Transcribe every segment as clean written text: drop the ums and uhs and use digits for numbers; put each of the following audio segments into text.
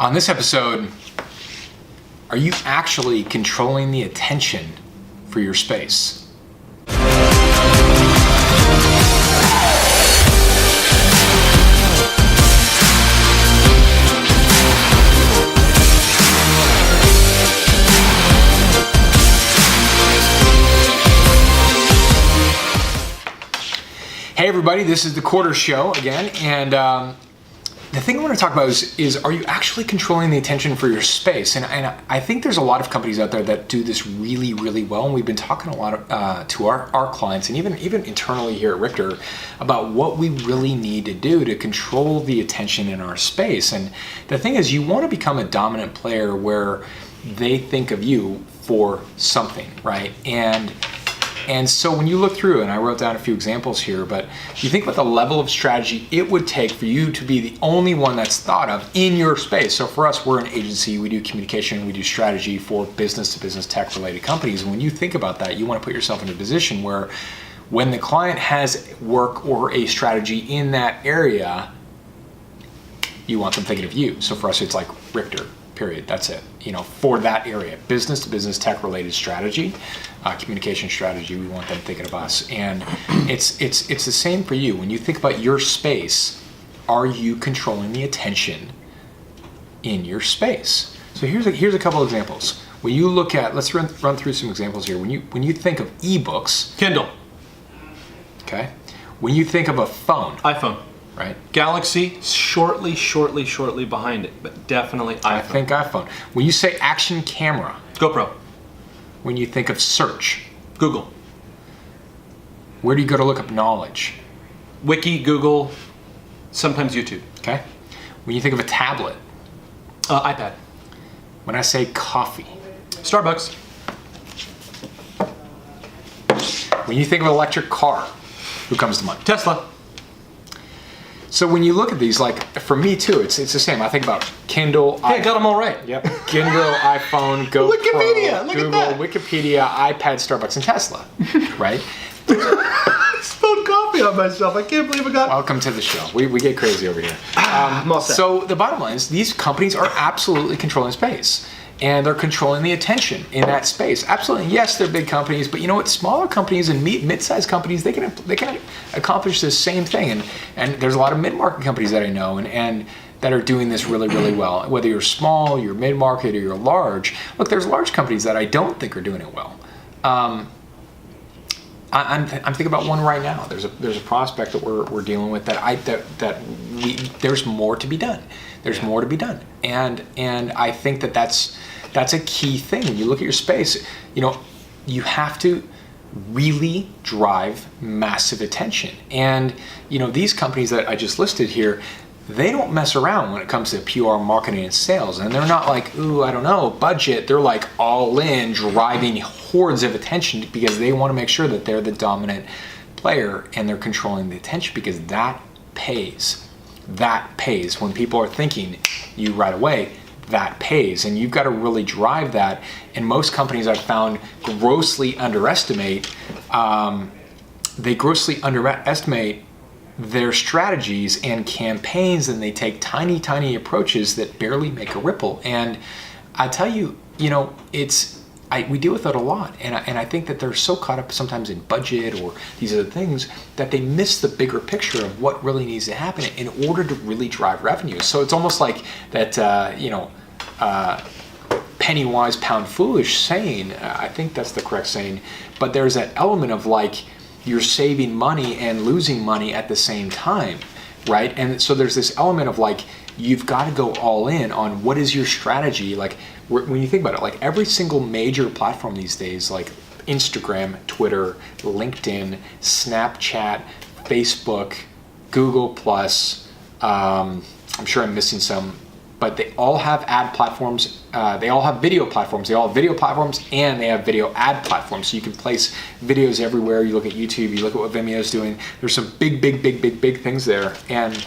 On this episode, are you actually controlling the attention for your space? Hey everybody, this is the Quarter Show again, and the thing I want to talk about is are you actually controlling the attention for your space? And I think there's a lot of companies out there that do this really, really well, and we've been talking a lot to our clients and even internally here at Richter about what we really need to do to control the attention in our space. And the thing is, you want to become a dominant player where they think of you for something, right? And so when you look through, and I wrote down a few examples here, but you think about the level of strategy it would take for you to be the only one that's thought of in your space. So for us, we're an agency, we do communication, we do strategy for business-to-business tech-related companies. And when you think about that, you want to put yourself in a position where when the client has work or a strategy in that area, you want them thinking of you. So for us, it's like Richter. Period. That's it. For that area, business to business tech related strategy, communication strategy, we want them thinking of us. And it's the same for you. When you think about your space, are you controlling the attention in your space? So here's a couple of examples. When you look at, let's run through some examples here. When you think of ebooks, Kindle. Okay. When you think of a phone, iPhone. Right. Galaxy, shortly behind it, but definitely iPhone. I think iPhone. When you say action camera, GoPro. when you think of search, Google. where do you go to look up knowledge? Wiki, Google, sometimes YouTube. Okay. When you think of a tablet, iPad. when I say coffee, Starbucks. when you think of an electric car, who comes to mind? Tesla. So when you look at these, like for me too, it's the same. I think about Kindle. Hey, I got them all right. Yep. Kindle, iPhone, GoPro, Wikipedia, look Google, at that. Wikipedia, iPad, Starbucks, and Tesla. Right? I spilled coffee on myself. I can't believe I got. Welcome to the show. We get crazy over here. I'm all set. So the bottom line is these companies are absolutely controlling space. And they're controlling the attention in that space. Absolutely, yes, they're big companies, but you know what? Smaller companies and mid-sized companies, they can accomplish the same thing. And there's a lot of mid-market companies that I know and that are doing this really, really well. Whether you're small, you're mid-market, or you're large. Look, there's large companies that I don't think are doing it well. I'm thinking about one right now. There's a prospect that we're dealing with there's more to be done. There's more to be done, and I think that's a key thing. When you look at your space, you have to really drive massive attention. And these companies that I just listed here, they don't mess around when it comes to PR, marketing, and sales. And they're not like, ooh, I don't know, budget. They're like all in, driving hordes of attention because they want to make sure that they're the dominant player and they're controlling the attention because that pays. That pays. When people are thinking you right away, that pays. And you've got to really drive that. And most companies I've found grossly underestimate their strategies and campaigns, and they take tiny approaches that barely make a ripple. And I tell you, we deal with it a lot, and I think that they're so caught up sometimes in budget or these other things that they miss the bigger picture of what really needs to happen in order to really drive revenue. So it's almost like that, penny wise, pound foolish saying. I think that's the correct saying, but there's that element of like you're saving money and losing money at the same time, right? And so there's this element of like you've got to go all in on what is your strategy. Like when you think about it, like every single major platform these days, like Instagram, Twitter, LinkedIn, Snapchat, Facebook, Google Plus, I'm sure I'm missing some, but they all have ad platforms. They all have video platforms. They all have video platforms and they have video ad platforms. So you can place videos everywhere. You look at YouTube, you look at what Vimeo's doing. There's some big things there. And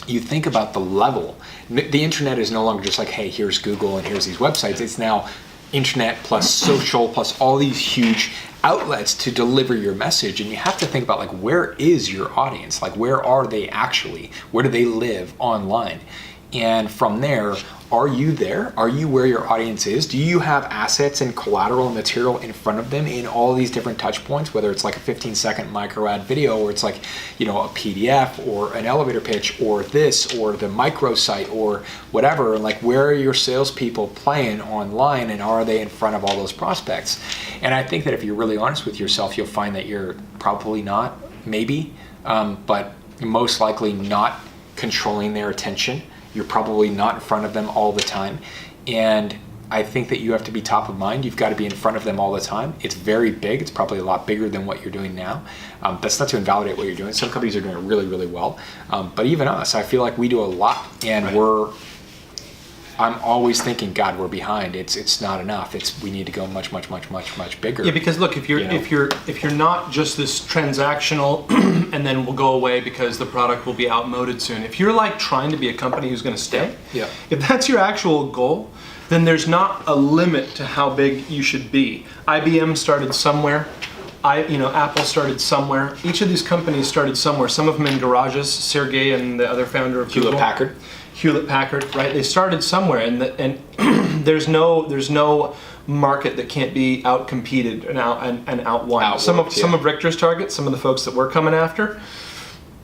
you think about the level. The internet is no longer just like, hey, here's Google and here's these websites. It's now internet plus social plus all these huge outlets to deliver your message. And you have to think about like, where is your audience? Like, where are they actually? Where do they live online? And from there, are you there? Are you where your audience is? Do you have assets and collateral and material in front of them in all these different touch points, whether it's like a 15-second micro ad video, or it's like, a PDF or an elevator pitch or this or the micro site or whatever? Like, where are your salespeople playing online, and are they in front of all those prospects? And I think that if you're really honest with yourself, you'll find that you're probably not, maybe, but most likely not controlling their attention. You're probably not in front of them all the time. And I think that you have to be top of mind. You've got to be in front of them all the time. It's very big. It's probably a lot bigger than what you're doing now. That's not to invalidate what you're doing. Some companies are doing it really, really well. But even us, I feel like we do a lot, and I'm always thinking, God, we're behind. It's not enough. We need to go much, much, much, much, much bigger. Yeah, because look, if you're not just this transactional and then we'll go away because the product will be outmoded soon. If you're like trying to be a company who's going to stay, if that's your actual goal, then there's not a limit to how big you should be. IBM started somewhere. Apple started somewhere. Each of these companies started somewhere. Some of them in garages. Sergey and the other founder of Hewlett Packard, right? They started somewhere, and there's no market that can't be outcompeted and outwon. Some of Richter's targets, some of the folks that we're coming after,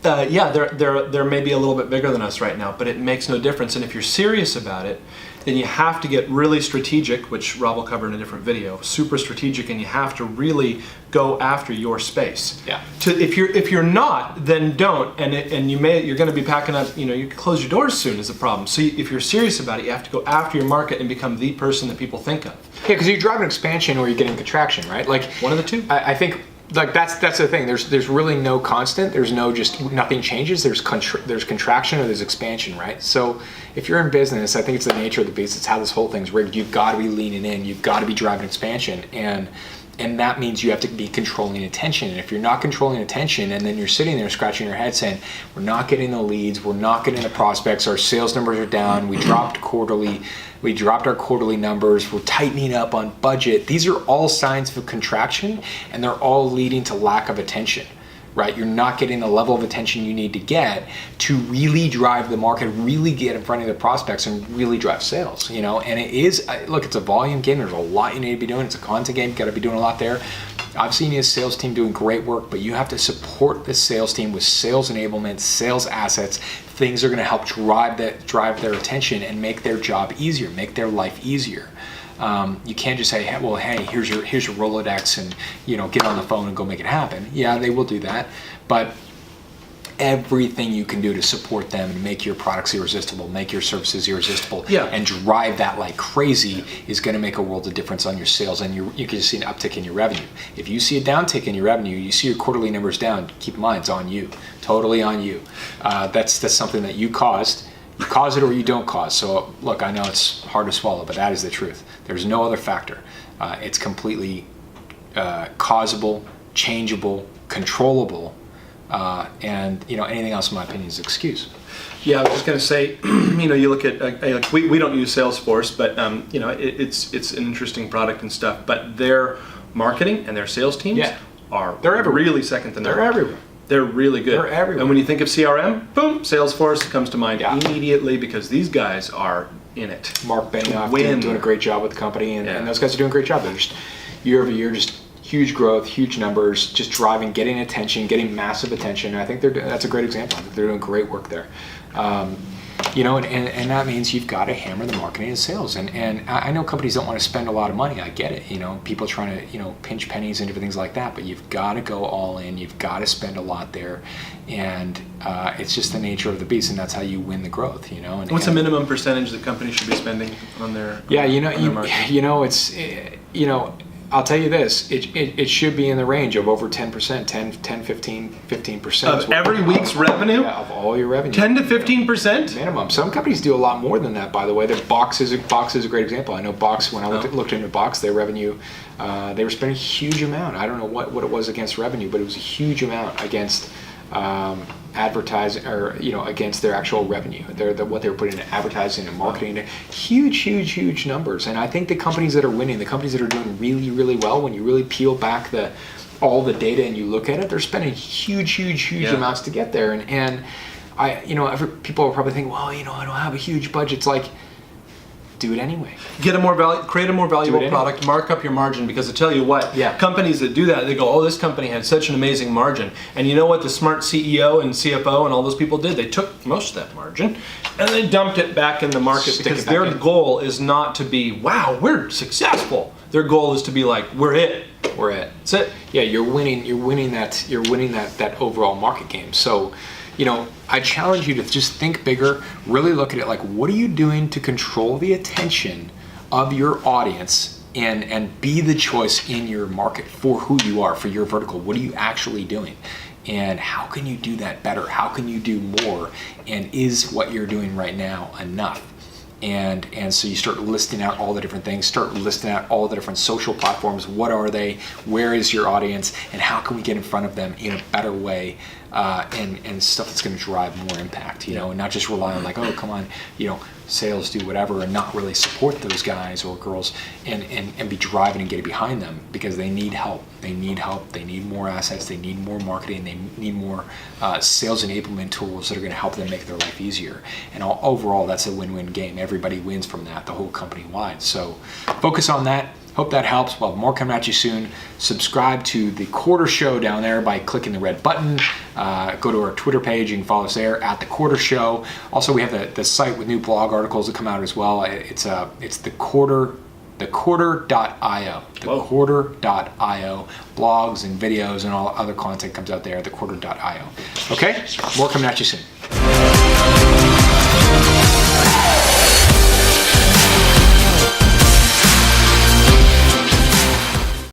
they're maybe a little bit bigger than us right now, but it makes no difference. And if you're serious about it, then you have to get really strategic, which Rob will cover in a different video. Super strategic, and you have to really go after your space. Yeah. If you're not, then don't, and you're going to be packing up. You can close your doors soon is the problem. So if you're serious about it, you have to go after your market and become the person that people think of. Yeah, because you're driving expansion or you're getting contraction, right? Like one of the two. I think. Like that's the thing. There's really no constant. There's no just nothing changes. There's contraction or there's expansion, right? So if you're in business, I think it's the nature of the beast. It's how this whole thing's rigged. You've got to be leaning in. You've got to be driving expansion, and that means you have to be controlling attention. And if you're not controlling attention, and then you're sitting there scratching your head saying, "We're not getting the leads. We're not getting the prospects. Our sales numbers are down. We dropped our quarterly numbers. We're tightening up on budget." These are all signs of contraction, and they're all leading to lack of attention, right? You're not getting the level of attention you need to get to really drive the market, really get in front of the prospects, and really drive sales, And it is, look, it's a volume game. There's a lot you need to be doing. It's a content game. You've got to be doing a lot there. I've seen his sales team doing great work, but you have to support the sales team with sales enablement, sales assets, things that are going to help drive their attention and make their job easier, make their life easier. You can't just say, hey, here's your Rolodex, and get on the phone and go make it happen. Yeah, they will do that, but everything you can do to support them and make your products irresistible, make your services irresistible, and drive that like crazy is going to make a world of difference on your sales, and you can just see an uptick in your revenue. If you see a downtick in your revenue, you see your quarterly numbers down, keep in mind it's on you, totally on you. That's something that you caused. You cause it or you don't cause. So look, I know it's hard to swallow, but that is the truth. There's no other factor. It's completely causable, changeable, controllable, and anything else, in my opinion, is an excuse. Yeah, I was just going to say, you look at like we don't use Salesforce, but it's an interesting product and stuff. But their marketing and their sales teams they're really second to none. They're everywhere. They're really good. They're everywhere. And when you think of CRM, boom, Salesforce comes to mind immediately, because these guys are in it. Mark Benioff doing a great job with the company, and those guys are doing a great job. They're just year over year, just huge growth, huge numbers, just driving, getting attention, getting massive attention. I think that's a great example. I think they're doing great work there. And that means you've got to hammer the marketing and sales. And I know companies don't want to spend a lot of money. I get it. People trying to, pinch pennies and different things like that. But you've got to go all in. You've got to spend a lot there. And it's just the nature of the beast. And that's how you win the growth, And, what's the minimum percentage that companies should be spending on their I'll tell you this, it should be in the range of over 10%, 15%. Of every week's revenue? Yeah, of all your revenue. 10 to 15%? Minimum. Some companies do a lot more than that, by the way. Box is a great example. I know Box, when I looked into Box, their revenue, they were spending a huge amount. I don't know what it was against revenue, but it was a huge amount against advertising, or against their actual revenue, what they were putting into advertising and marketing. Huge numbers. And I think the companies that are winning, the companies that are doing really, really well, when you really peel back all the data and you look at it, they're spending huge amounts to get there. And people are probably thinking, well, I don't have a huge budget. It's like, do it anyway. Create a more valuable product, mark up your margin, because I tell you what, companies that do that, they go, oh, this company had such an amazing margin. And you know what the smart CEO and CFO and all those people did? They took most of that margin and they dumped it back in the market, because their goal is not to be, wow, we're successful. Their goal is to be like, we're it. We're it. That's it. Yeah, you're winning that overall market game. So, I challenge you to just think bigger, really look at it like, what are you doing to control the attention of your audience and be the choice in your market for who you are, for your vertical? What are you actually doing? And how can you do that better? How can you do more? And is what you're doing right now enough? And so you start listing out all the different things, start listing out all the different social platforms. What are they? Where is your audience? And how can we get in front of them in a better way? And stuff that's going to drive more impact, and not just rely on like, oh, come on, sales do whatever, and not really support those guys or girls and be driving and getting behind them, because they need help. They need more assets. They need more marketing. They need more sales enablement tools that are going to help them make their life easier. And overall, that's a win-win game. Everybody wins from that, the whole company wide. So focus on that. Hope that helps. We'll have more coming at you soon. Subscribe to the Quarter Show down there by clicking the red button. Go to our Twitter page. You can follow us there at the Quarter Show. Also, we have the site with new blog articles that come out as well. It's the Quarter. thequarter.io. Thequarter.io. Blogs and videos and all other content comes out there at thequarter.io. Okay? More coming at you soon.